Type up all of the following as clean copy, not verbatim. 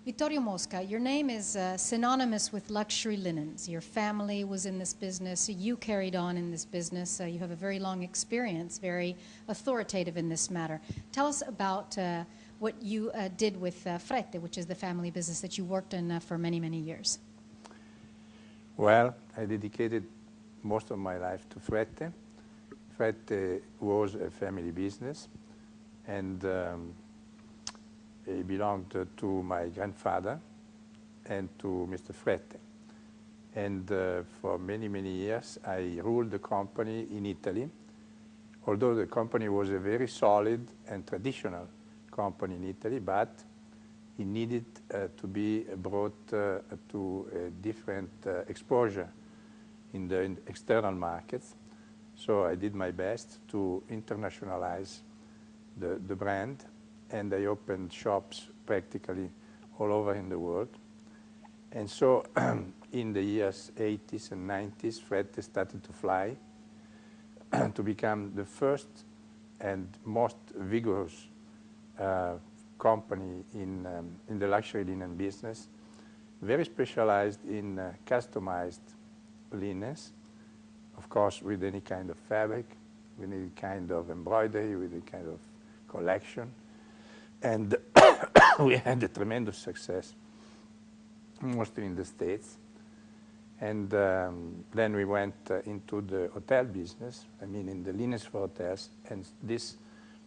Vittorio Mosca, your name is synonymous with luxury linens. Your family was in this business. You carried on in this business. You have a very long experience, very authoritative in this matter. Tell us about what you did with Frette, which is the family business that you worked in for many, many years. Well, I dedicated most of my life to Frette. Frette was a family business, and it belonged to my grandfather and to Mr. Frette. And for many, many years, I ruled the company in Italy, although the company was a very solid and traditional company in Italy, but it needed to be brought to a different exposure in the external markets. So I did my best to internationalize the brand, and I opened shops practically all over in the world. And so in the years 80s and 90s, Frette started to fly to become the first and most vigorous company in the luxury linen business, very specialized in customized linens, of course with any kind of fabric, with any kind of embroidery, with any kind of collection. And we had a tremendous success, mostly in the States. And then we went into the hotel business, I mean in the linens for hotels, and this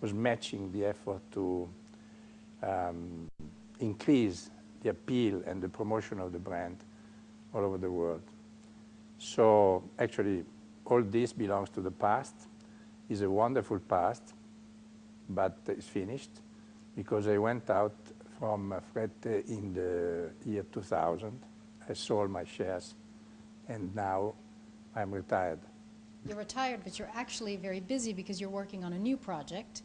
was matching the effort to increase the appeal and the promotion of the brand all over the world. So actually all this belongs to the past. It's a wonderful past, but it's finished, because I went out from Frette in the year 2000. I sold my shares, and now I'm retired. You're retired, but you're actually very busy because you're working on a new project,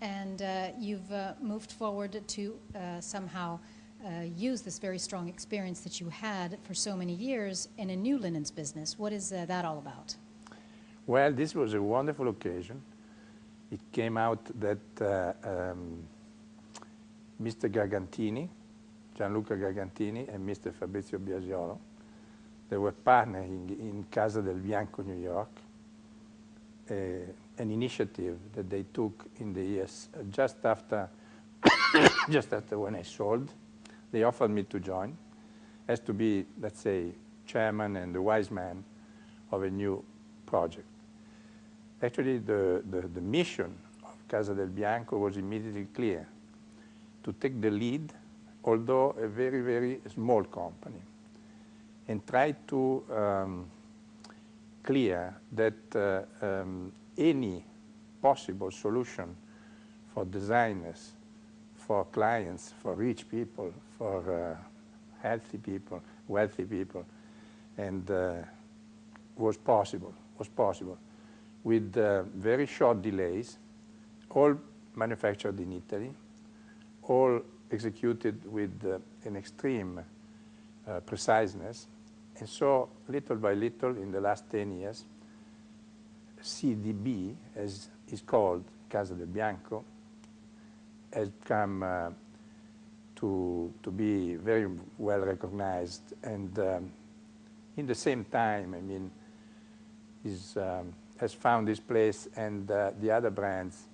and you've moved forward to somehow use this very strong experience that you had for so many years in a new linens business. What is that all about? Well, this was a wonderful occasion. It came out that Mr. Gargantini, Gianluca Gargantini, and Mr. Fabrizzio Biaziolo, they were partnering in Casa del Bianco, New York, an initiative that they took in the years just after, just after when I sold. They offered me to join, as to be, let's say, chairman and the wise man of a new project. Actually, the mission of Casa del Bianco was immediately clear: to take the lead, although a very, very small company, and try to clear that any possible solution for designers, for clients, for rich people, for healthy people, wealthy people, and was possible with very short delays, all manufactured in Italy, all executed with an extreme preciseness. And so, little by little, in the last 10 years, CDB, as is called, Casa del Bianco, has come to be very well recognized, and in the same time, I mean, has found its place, and the other brands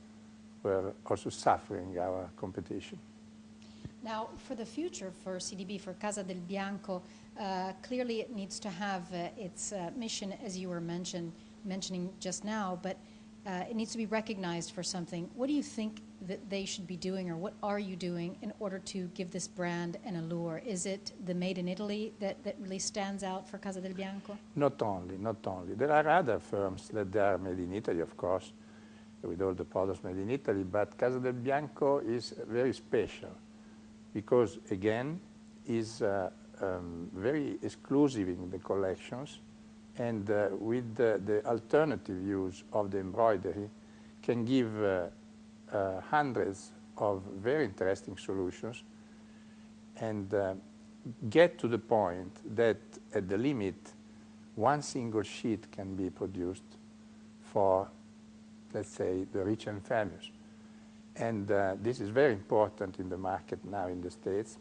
were also suffering our competition. Now, for the future, for CDB, for Casa del Bianco, clearly it needs to have its mission, as you were mentioning just now, but it needs to be recognized for something. What do you think that they should be doing, or what are you doing in order to give this brand an allure? Is it the made in Italy that really stands out for Casa del Bianco? Not only, not only. There are other firms that are made in Italy, of course, with all the products made in Italy, but Casa del Bianco is very special because, again, is very exclusive in the collections, and with the alternative use of the embroidery can give hundreds of very interesting solutions, and get to the point that at the limit one single sheet can be produced for, let's say, the rich and famous. And this is very important in the market now in the States,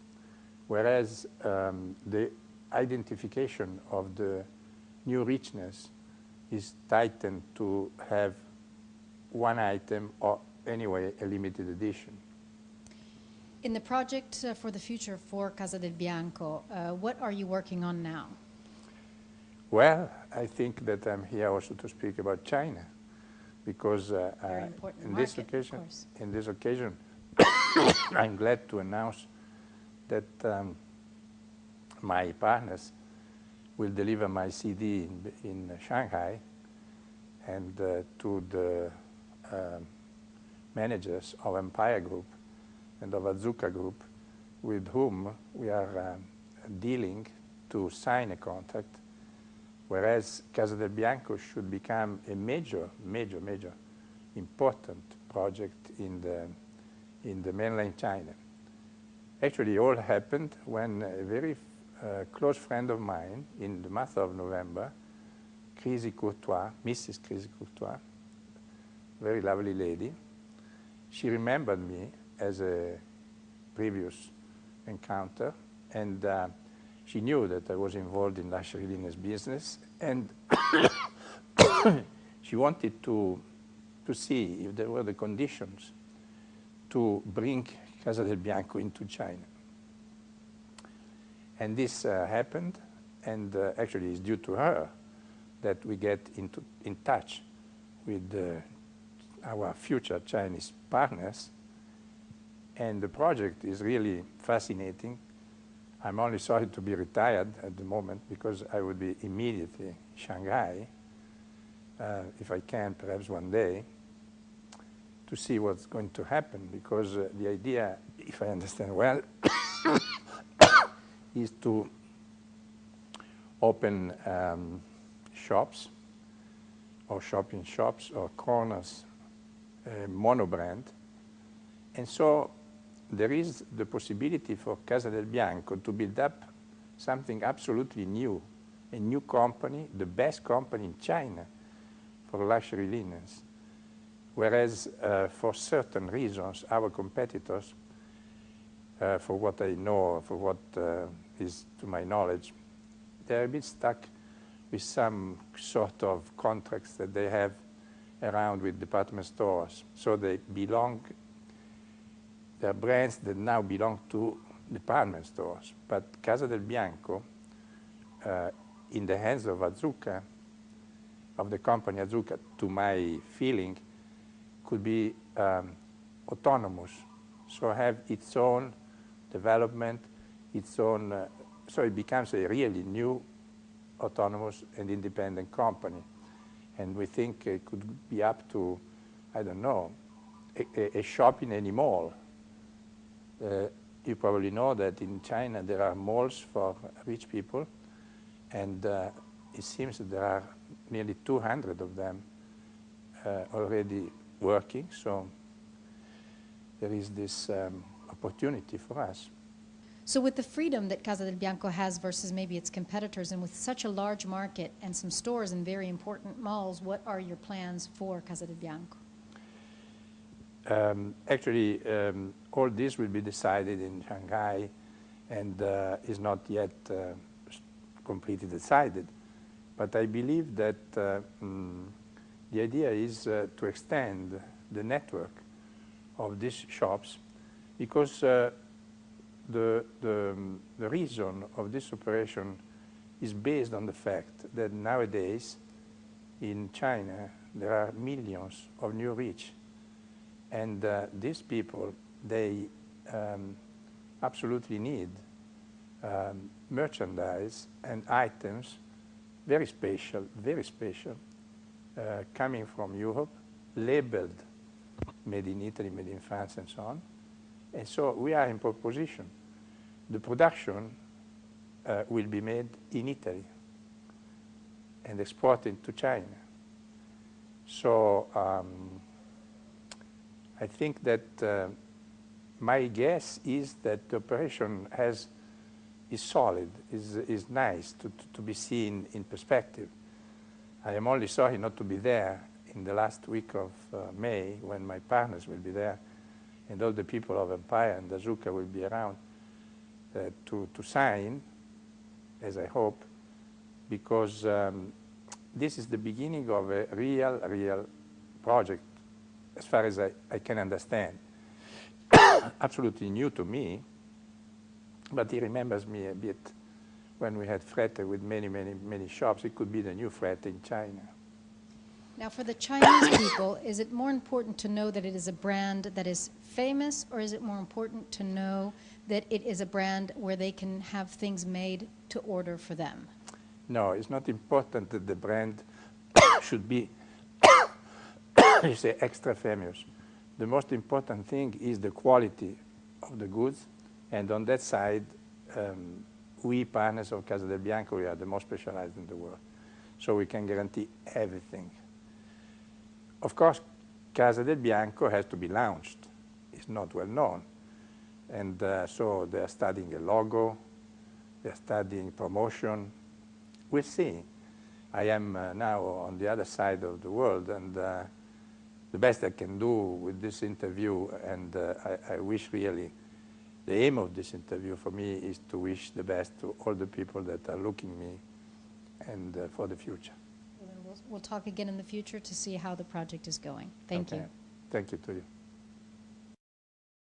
whereas the identification of the new richness is tightened to have one item or anyway a limited edition. In the project for the future for Casa del Bianco, what are you working on now? Well, I think that I'm here also to speak about China, because in this occasion, I'm glad to announce that my partners will deliver my CD in Shanghai, and to the managers of Empire Group and of Azuka Group, with whom we are dealing to sign a contract, whereas Casa del Bianco should become a major important project in the mainland China. Actually, it all happened when a very close friend of mine in the month of November, Creezy Courtoy, Mrs. Creezy Courtoy, very lovely lady, she remembered me as a previous encounter, and she knew that I was involved in luxury linens business, and she wanted to see if there were the conditions to bring Casa del Bianco into China. And this happened, and actually it's due to her that we get in touch with our future Chinese partners. And the project is really fascinating. I'm only sorry to be retired at the moment, because I would be immediately in Shanghai, if I can, perhaps one day, to see what's going to happen, because the idea, if I understand well, is to open shops, or shopping shops, or corners, mono-brand. And so there is the possibility for Casa del Bianco to build up something absolutely new, a new company, the best company in China for luxury linens. Whereas for certain reasons, our competitors, for what I know, for what is to my knowledge, they're a bit stuck with some sort of contracts that they have around with department stores. So they belong, they're brands that now belong to department stores. But Casa del Bianco, in the hands of Azuka, of the company Azuka, to my feeling, could be autonomous, so have its own development, its own, so it becomes a really new autonomous and independent company. And we think it could be up to, I don't know, a shop in any mall. You probably know that in China there are malls for rich people, and it seems that there are nearly 200 of them already working, so there is this opportunity for us. So with the freedom that Casa del Bianco has versus maybe its competitors, and with such a large market and some stores in very important malls, what are your plans for Casa del Bianco? Actually, all this will be decided in Shanghai, and is not yet completely decided. But I believe that the idea is to extend the network of these shops, because the reason of this operation is based on the fact that nowadays in China there are millions of new rich, and these people, they absolutely need merchandise and items very special, coming from Europe, labeled made in Italy, made in France, and so on. And so we are in pole position. The production will be made in Italy and exported to China. So I think that my guess is that the operation is solid, is nice to be seen in perspective. I am only sorry not to be there in the last week of May, when my partners will be there and all the people of Empire and Azuka will be around. to sign, as I hope, because this is the beginning of a real project, as far as I can understand. Absolutely new to me, but he remembers me a bit when we had Frette with many shops. It could be the new Frette in China. Now, for the Chinese people, is it more important to know that it is a brand that is famous, or is it more important to know that it is a brand where they can have things made to order for them? No, it's not important that the brand should be, you say, extra famous. The most important thing is the quality of the goods, and on that side, we partners of Casa del Bianco, we are the most specialized in the world, so we can guarantee everything. Of course, Casa del Bianco has to be launched. It's not well known, and so they are studying a logo, they are studying promotion. We'll see. I am now on the other side of the world, and the best I can do with this interview, and I wish really, the aim of this interview for me is to wish the best to all the people that are looking me and for the future. Well, then we'll talk again in the future to see how the project is going. Thank you. Thank you to you.